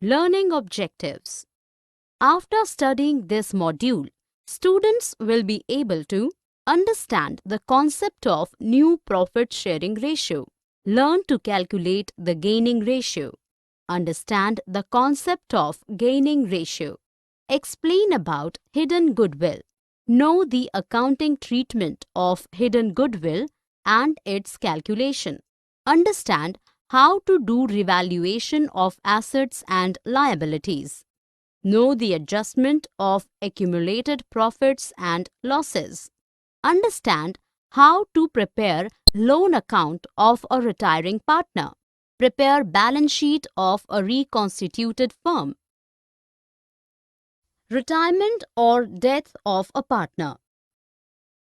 Learning objectives. After studying this module, students will be able to understand the concept of new profit sharing ratio, learn to calculate the gaining ratio, understand the concept of gaining ratio, explain about hidden goodwill, know the accounting treatment of hidden goodwill and its calculation, understand how to do revaluation of assets and liabilities, know the adjustment of accumulated profits and losses, understand how to prepare loan account of a retiring partner, prepare balance sheet of a reconstituted firm. Retirement or death of a partner.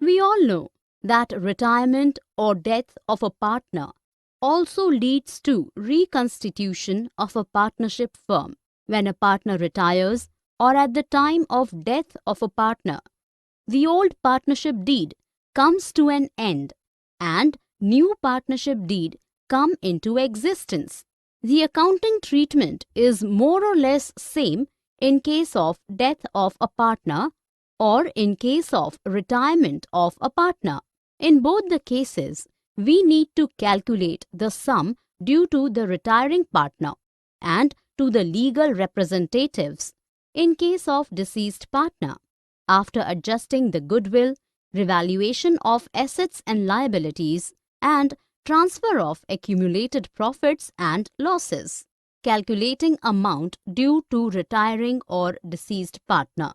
We all know that retirement or death of a partner also leads to reconstitution of a partnership firm. When a partner retires or at the time of death of a partner, the old partnership deed comes to an end and new partnership deed come into existence. The accounting treatment is more or less same in case of death of a partner or in case of retirement of a partner. In both the cases, we need to calculate the sum due to the retiring partner and to the legal representatives in case of deceased partner. After adjusting the goodwill, revaluation of assets and liabilities, and transfer of accumulated profits and losses, calculating amount due to retiring or deceased partner.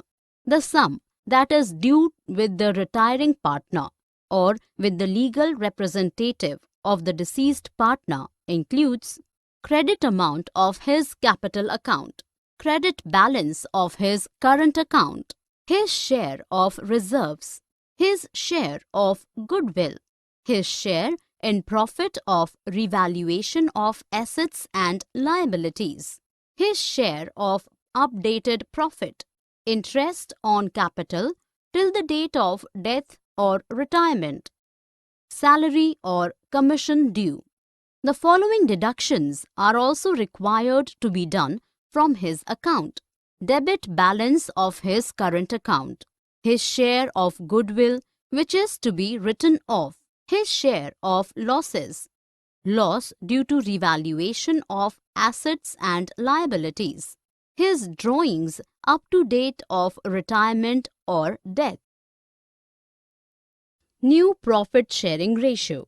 The sum that is due with the retiring partner or with the legal representative of the deceased partner includes credit amount of his capital account, credit balance of his current account, his share of reserves, his share of goodwill, his share in profit of revaluation of assets and liabilities, his share of updated profit, interest on capital till the date of death or retirement, salary or commission due. The following deductions are also required to be done from his account: debit balance of his current account, his share of goodwill which is to be written off, his share of losses, loss due to revaluation of assets and liabilities, his drawings up to date of retirement or death. New profit sharing ratio.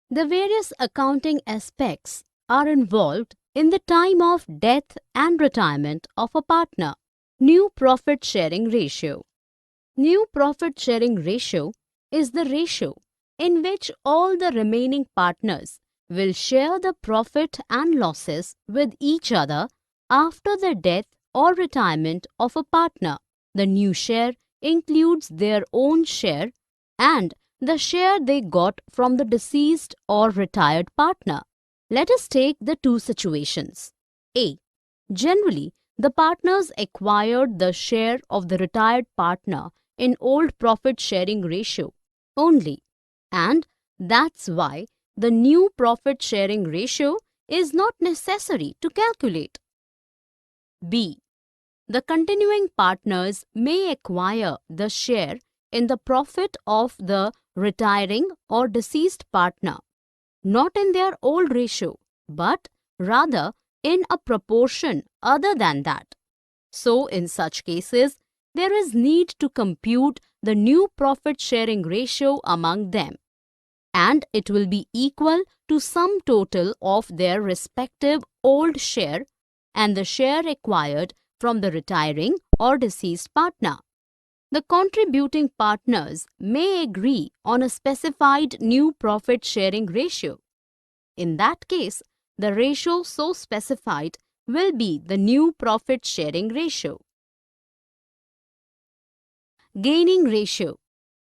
The various accounting aspects are involved in the time of death and retirement of a partner. New profit sharing ratio. New profit sharing ratio is the ratio in which all the remaining partners will share the profit and losses with each other after the death or retirement of a partner. The new share includes their own share and the share they got from the deceased or retired partner. Let us take the two situations. A. Generally, the partners acquired the share of the retired partner in old profit sharing ratio only, and that's why the new profit sharing ratio is not necessary to calculate. B. The continuing partners may acquire the share in the profit of the retiring or deceased partner, not in their old ratio, but rather in a proportion other than that. So, in such cases, there is need to compute the new profit sharing ratio among them, and it will be equal to sum total of their respective old share and the share acquired from the retiring or deceased partner. The contributing partners may agree on a specified new profit sharing ratio. In that case, the ratio so specified will be the new profit sharing ratio. Gaining ratio.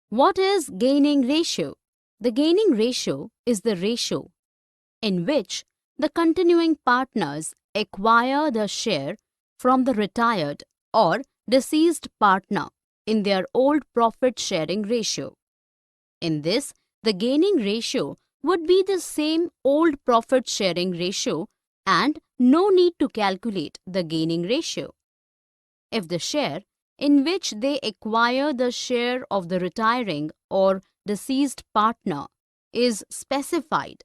What is gaining ratio? The gaining ratio is the ratio in which the continuing partners acquire the share from the retired or deceased partner in their old profit sharing ratio. In this, the gaining ratio would be the same old profit sharing ratio and no need to calculate the gaining ratio. If the share in which they acquire the share of the retiring or deceased partner is specified,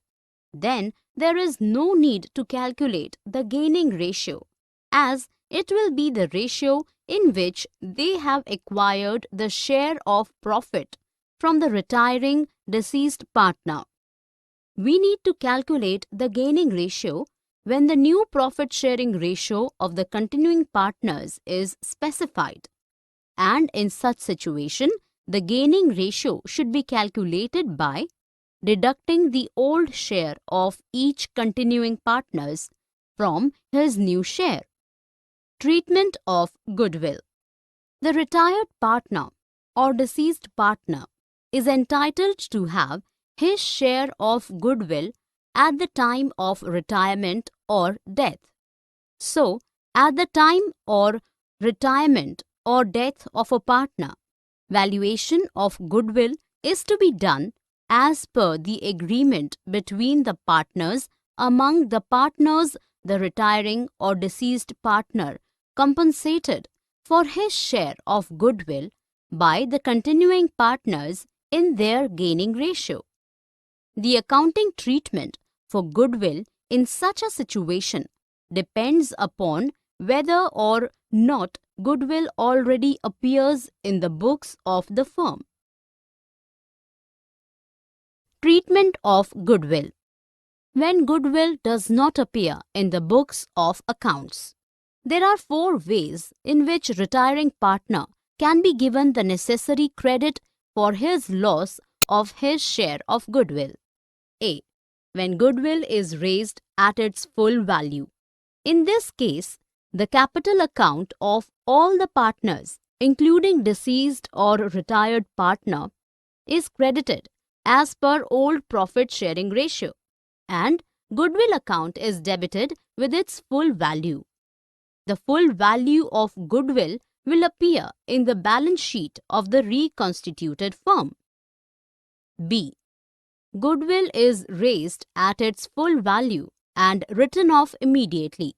then there is no need to calculate the gaining ratio, as it will be the ratio in which they have acquired the share of profit from the retiring deceased partner. We need to calculate the gaining ratio when the new profit sharing ratio of the continuing partners is specified. And in such situation, the gaining ratio should be calculated by deducting the old share of each continuing partners from his new share. Treatment of goodwill. The retired partner or deceased partner is entitled to have his share of goodwill at the time of retirement or death. So, at the time or retirement or death of a partner, valuation of goodwill is to be done as per the agreement between the partners. Among the partners, the retiring or deceased partner compensated for his share of goodwill by the continuing partners in their gaining ratio. The accounting treatment for goodwill in such a situation depends upon whether or not goodwill already appears in the books of the firm. Treatment of goodwill. When goodwill does not appear in the books of accounts, there are 4 ways in which retiring partner can be given the necessary credit for his loss of his share of goodwill. A. When goodwill is raised at its full value. In this case, the capital account of all the partners, including deceased or retired partner, is credited as per old profit sharing ratio, and goodwill account is debited with its full value. The full value of goodwill will appear in the balance sheet of the reconstituted firm. B. Goodwill is raised at its full value and written off immediately.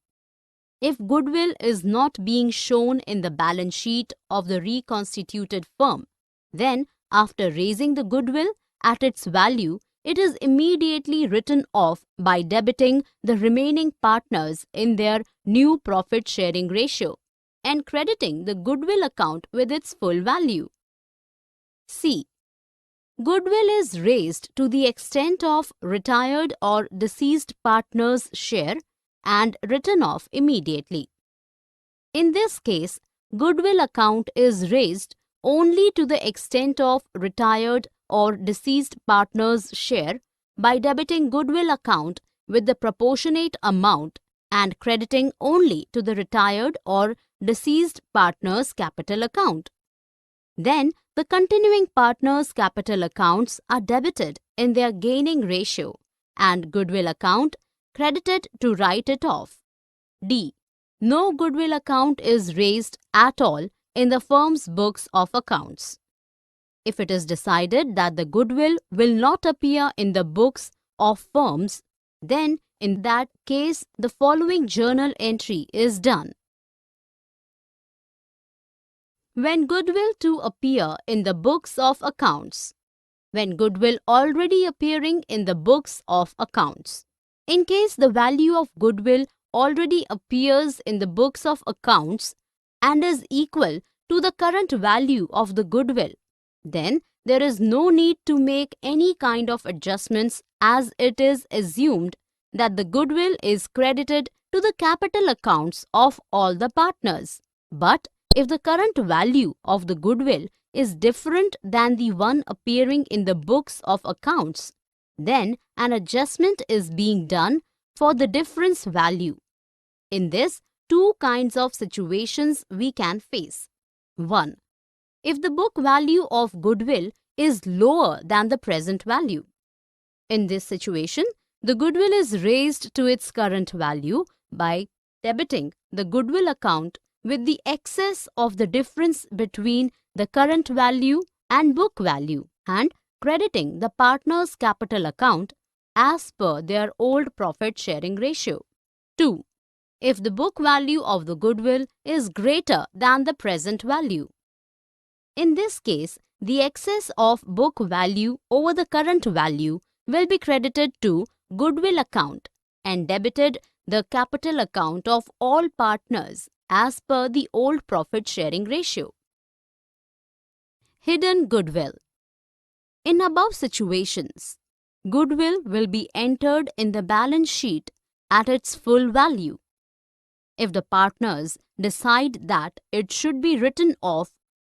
If goodwill is not being shown in the balance sheet of the reconstituted firm, then after raising the goodwill at its value, it is immediately written off by debiting the remaining partners in their new profit sharing ratio and crediting the goodwill account with its full value. C. Goodwill is raised to the extent of retired or deceased partner's share and written off immediately. In this case, goodwill account is raised only to the extent of retired or deceased partner's share by debiting goodwill account with the proportionate amount and crediting only to the retired or deceased partner's capital account. Then, the continuing partners' capital accounts are debited in their gaining ratio and goodwill account credited to write it off. D. No goodwill account is raised at all in the firm's books of accounts. If it is decided that the goodwill will not appear in the books of firms, then in that case the following journal entry is done. When goodwill to appear in the books of accounts. When goodwill already appearing in the books of accounts. In case the value of goodwill already appears in the books of accounts and is equal to the current value of the goodwill, then there is no need to make any kind of adjustments, as it is assumed that the goodwill is credited to the capital accounts of all the partners. But if the current value of the goodwill is different than the one appearing in the books of accounts, then an adjustment is being done for the difference value. In this, 2 kinds of situations we can face. 1. If the book value of goodwill is lower than the present value. In this situation, the goodwill is raised to its current value by debiting the goodwill account with the excess of the difference between the current value and book value and crediting the partner's capital account as per their old profit sharing ratio. 2. if the book value of the goodwill is greater than the present value. In this case, the excess of book value over the current value will be credited to goodwill account and debited the capital account of all partners as per the old profit sharing ratio. Hidden goodwill. In above situations, goodwill will be entered in the balance sheet at its full value. If the partners decide that it should be written off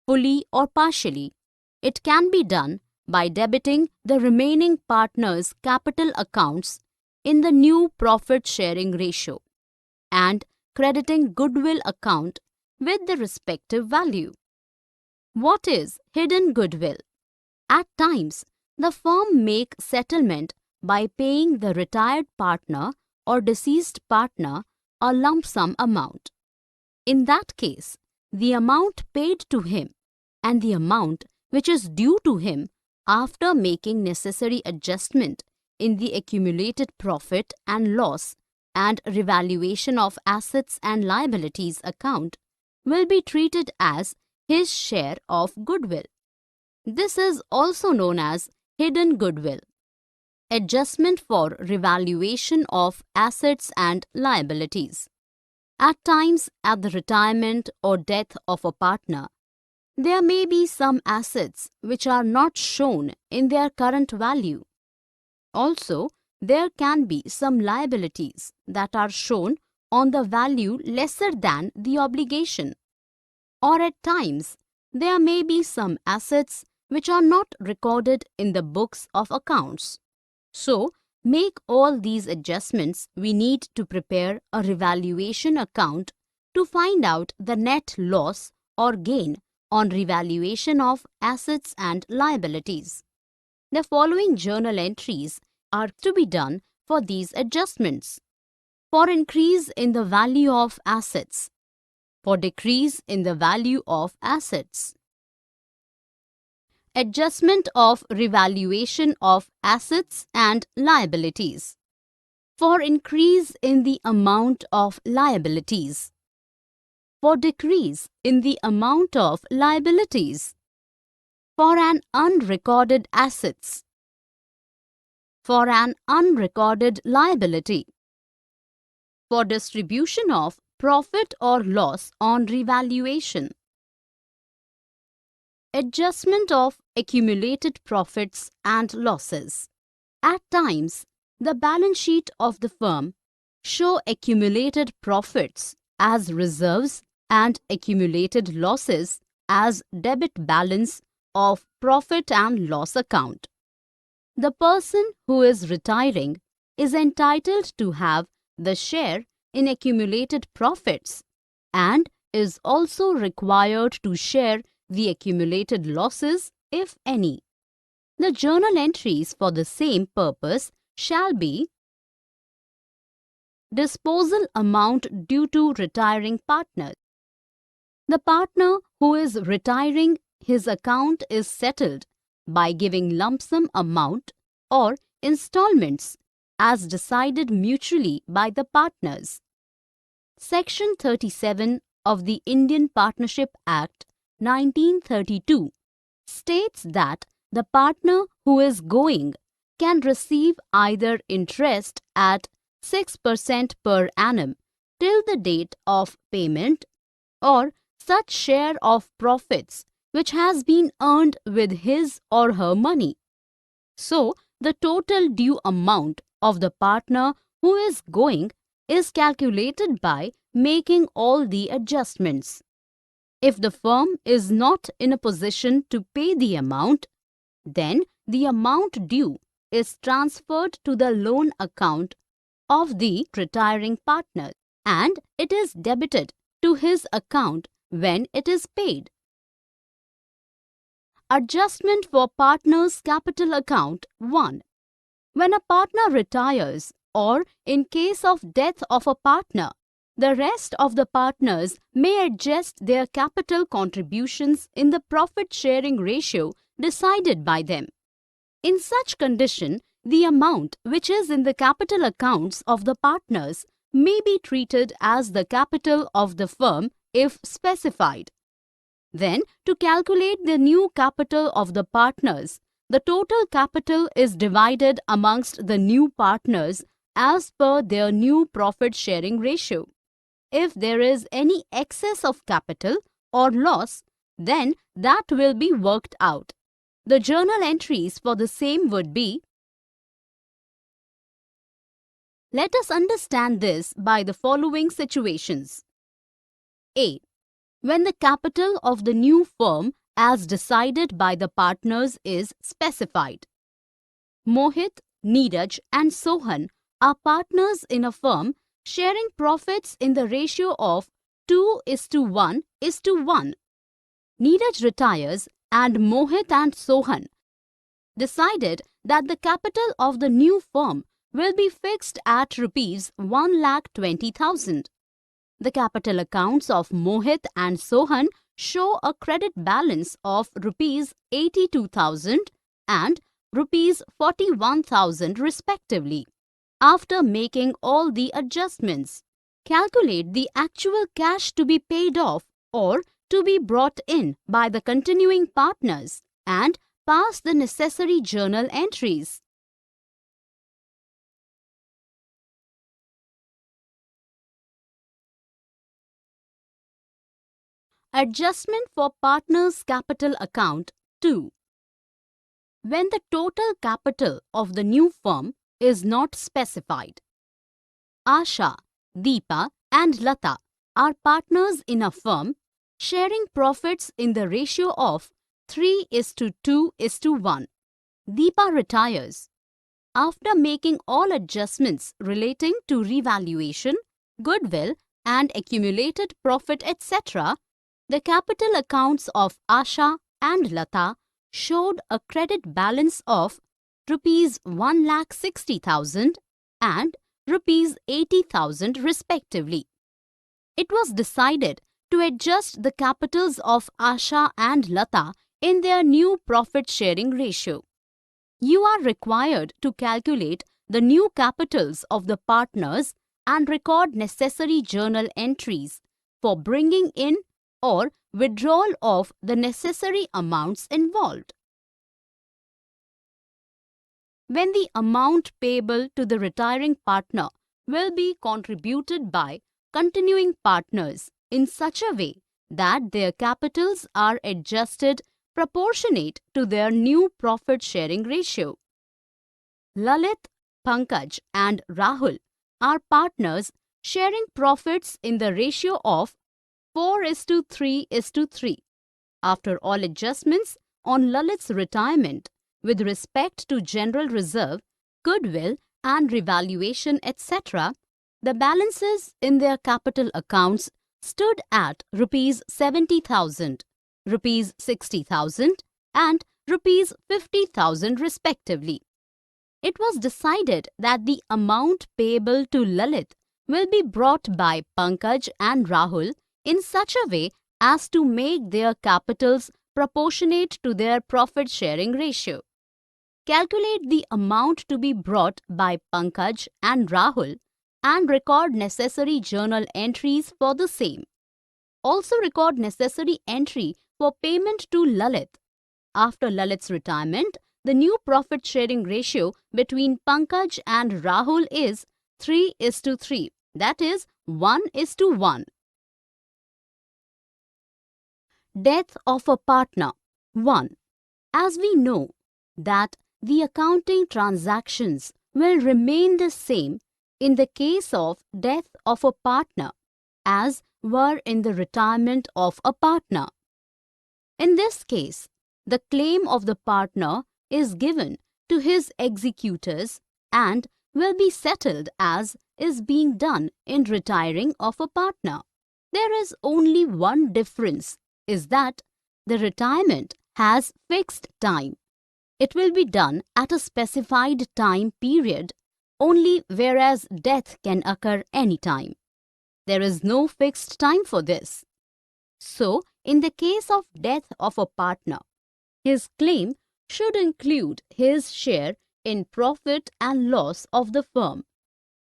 fully or partially, it can be done by debiting the remaining partners' capital accounts in the new profit sharing ratio and crediting goodwill account with the respective value. What is hidden goodwill? At times, the firm make settlement by paying the retired partner or deceased partner a lump sum amount. In that case, the amount paid to him and the amount which is due to him after making necessary adjustment in the accumulated profit and loss and revaluation of assets and liabilities account will be treated as his share of goodwill. This is also known as hidden goodwill. Adjustment for revaluation of assets and liabilities. At times, at the retirement or death of a partner, there may be some assets which are not shown in their current value. Also, there can be some liabilities that are shown on the value lesser than the obligation. Or at times, there may be some assets which are not recorded in the books of accounts. So, make all these adjustments we need to prepare a revaluation account to find out the net loss or gain on revaluation of assets and liabilities. The following journal entries are to be done for these adjustments. For increase in the value of assets. For decrease in the value of assets. Adjustment of revaluation of assets and liabilities. For increase in the amount of liabilities. For decrease in the amount of liabilities. For an unrecorded assets. For an unrecorded liability. For distribution of profit or loss on revaluation. Adjustment of accumulated profits and losses. At times, the balance sheet of the firm show accumulated profits as reserves and accumulated losses as debit balance of profit and loss account. The person who is retiring is entitled to have the share in accumulated profits and is also required to share the accumulated losses, if any. The journal entries for the same purpose shall be disposal amount due to retiring partners. The partner who is retiring, his account is settled by giving lump sum amount or installments as decided mutually by the partners. Section 37 of the Indian Partnership Act 1932 states that the partner who is going can receive either interest at 6% per annum till the date of payment or such share of profits which has been earned with his or her money. So, the total due amount of the partner who is going is calculated by making all the adjustments. If the firm is not in a position to pay the amount, then the amount due is transferred to the loan account of the retiring partner and it is debited to his account when it is paid. Adjustment for partner's capital account 1. When a partner retires or in case of death of a partner, the rest of the partners may adjust their capital contributions in the profit-sharing ratio decided by them. In such condition, the amount which is in the capital accounts of the partners may be treated as the capital of the firm if specified. Then, to calculate the new capital of the partners, the total capital is divided amongst the new partners as per their new profit sharing ratio. If there is any excess of capital or loss, then that will be worked out. The journal entries for the same would be. Let us understand this by the following situations. A. When the capital of the new firm as decided by the partners is specified. Mohit, Neeraj and Sohan are partners in a firm sharing profits in the ratio of 2:1:1. Neeraj retires and Mohit and Sohan decided that the capital of the new firm will be fixed at rupees 1,20,000. The capital accounts of Mohit and Sohan show a credit balance of rupees 82,000 and rupees 41,000 respectively. After making all the adjustments, calculate the actual cash to be paid off or to be brought in by the continuing partners and pass the necessary journal entries. Adjustment for partners' capital account 2. When the total capital of the new firm is not specified. Asha, Deepa and Lata are partners in a firm sharing profits in the ratio of 3:2:1. Deepa retires. After making all adjustments relating to revaluation, goodwill and accumulated profit etc., the capital accounts of Asha and Lata showed a credit balance of rupees 1,60,000 and rupees 80,000 respectively. It was decided to adjust the capitals of Asha and Lata in their new profit sharing ratio. You are required to calculate the new capitals of the partners and record necessary journal entries for bringing in or withdrawal of the necessary amounts involved. When the amount payable to the retiring partner will be contributed by continuing partners in such a way that their capitals are adjusted proportionate to their new profit sharing ratio. Lalit, Pankaj and Rahul are partners sharing profits in the ratio of 4:3:3. After all adjustments on Lalit's retirement with respect to general reserve, goodwill and revaluation etc., the balances in their capital accounts stood at rupees 70,000, rupees 60,000 and rupees 50,000 respectively. It was decided that the amount payable to Lalit will be brought by Pankaj and Rahul in such a way as to make their capitals proportionate to their profit sharing ratio. Calculate the amount to be brought by Pankaj and Rahul and record necessary journal entries for the same. Also record necessary entry for payment to Lalit. After Lalit's retirement, the new profit sharing ratio between Pankaj and Rahul is 3:3, that is 1:1. Death of a partner 1. As we know that the accounting transactions will remain the same in the case of death of a partner as were in the retirement of a partner. In this case, the claim of the partner is given to his executors and will be settled as is being done in retiring of a partner. There is only one difference, is that the retirement has fixed time. It will be done at a specified time period only, whereas death can occur any time. There is no fixed time for this. So, in the case of death of a partner, his claim should include his share in profit and loss of the firm.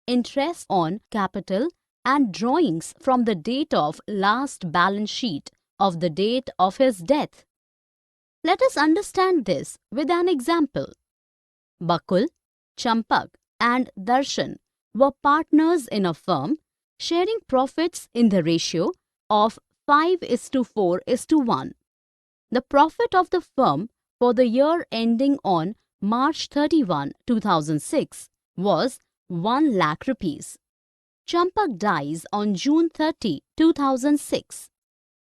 interest on capital and drawings from the date of last balance sheet of the date of his death. Let us understand this with an example. Bakul, Champak and Darshan were partners in a firm, sharing profits in the ratio of 5:4:1. The profit of the firm for the year ending on March 31, 2006 was 1 lakh rupees. Champak dies on June 30, 2006.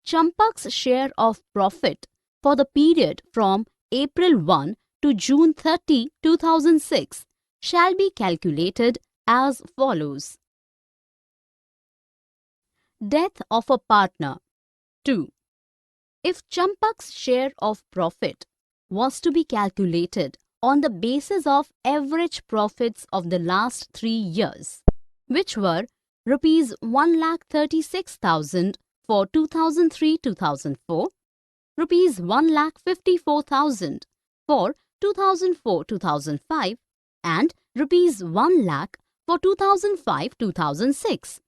Champak's share of profit for the period from April 1 to June 30, 2006 shall be calculated as follows. Death of a partner. 2. If Champak's share of profit was to be calculated on the basis of average profits of the last 3 years, which were Rs 1,36,000 for 2003-2004, Rs 1,54,000 for 2004-2005 and Rs 1 lakh for 2005-2006.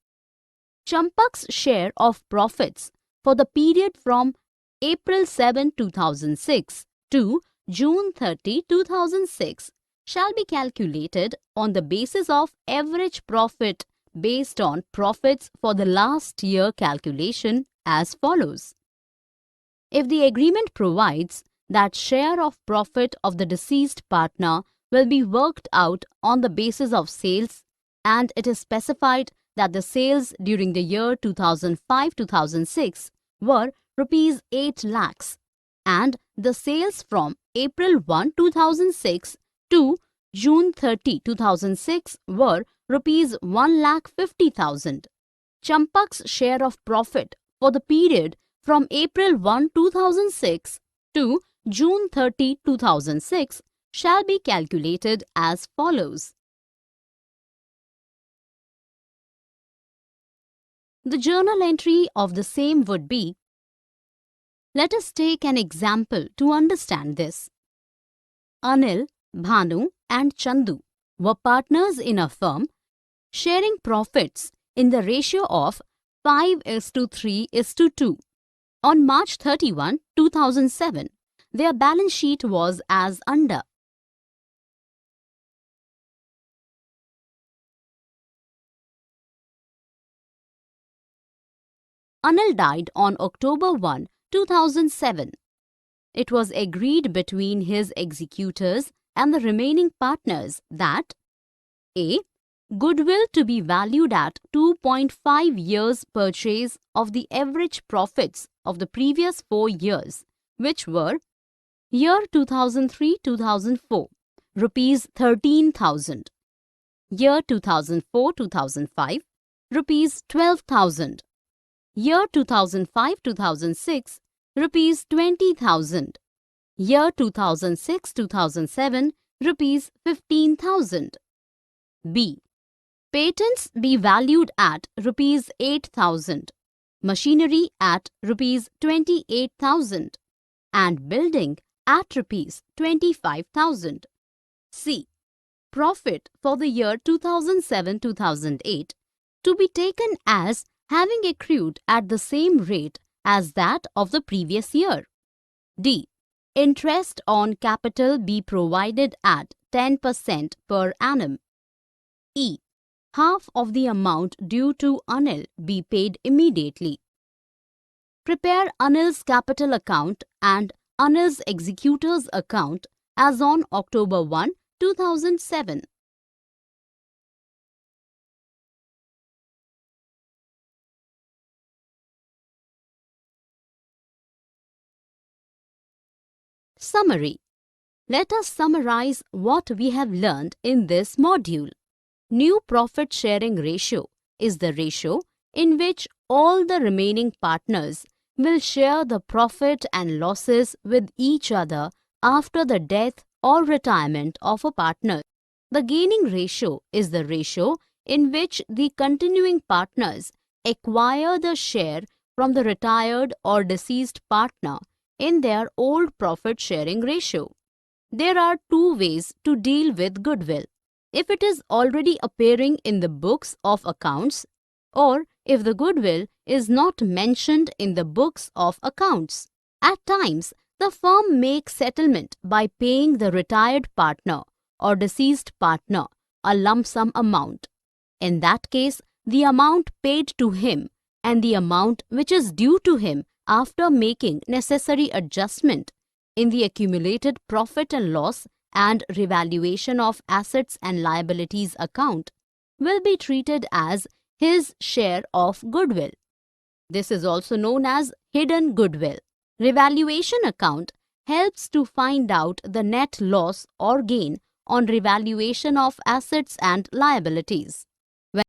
Champak's share of profits for the period from April 7, 2006 to June 30, 2006 shall be calculated on the basis of average profit based on profits for the last year calculation as follows. If the agreement provides that share of profit of the deceased partner will be worked out on the basis of sales and it is specified that the sales during the year 2005-2006 were Rs 8 lakhs and the sales from April 1, 2006 to June 30, 2006 were Rs 1,50,000. Champak's share of profit for the period from April 1, 2006 to June 30, 2006 shall be calculated as follows. The journal entry of the same would be. Let us take an example to understand this. Anil, Bhanu and Chandu were partners in a firm, sharing profits in the ratio of 5:3:2. On March 31, 2007, their balance sheet was as under. Anil died on October 1, 2007. It was agreed between his executors and the remaining partners that A. Goodwill to be valued at 2.5 years purchase of the average profits of the previous 4 years, which were year 2003-2004, Rs 13,000, year 2004-2005, Rs 12,000, year 2005-2006, Rs 20,000, year 2006-2007, Rs 15,000. B. Patents be valued at Rs 8,000, machinery at Rs 28,000 and building at Rs 25,000. C. Profit for the year 2007-2008 to be taken as having accrued at the same rate as that of the previous year. D. Interest on capital be provided at 10% per annum. E. Half of the amount due to Anil be paid immediately. Prepare Anil's capital account and Anil's executor's account as on October 1, 2007. Summary. Let us summarize what we have learned in this module. New profit sharing ratio is the ratio in which all the remaining partners will share the profit and losses with each other after the death or retirement of a partner. The gaining ratio is the ratio in which the continuing partners acquire the share from the retired or deceased partner in their old profit sharing ratio. There are two ways to deal with goodwill. if it is already appearing in the books of accounts or if the goodwill is not mentioned in the books of accounts. At times, the firm makes settlement by paying the retired partner or deceased partner a lump sum amount. In that case, the amount paid to him and the amount which is due to him after making necessary adjustment in the accumulated profit and loss and revaluation of assets and liabilities account will be treated as his share of goodwill. This is also known as hidden goodwill. Revaluation account helps to find out the net loss or gain on revaluation of assets and liabilities.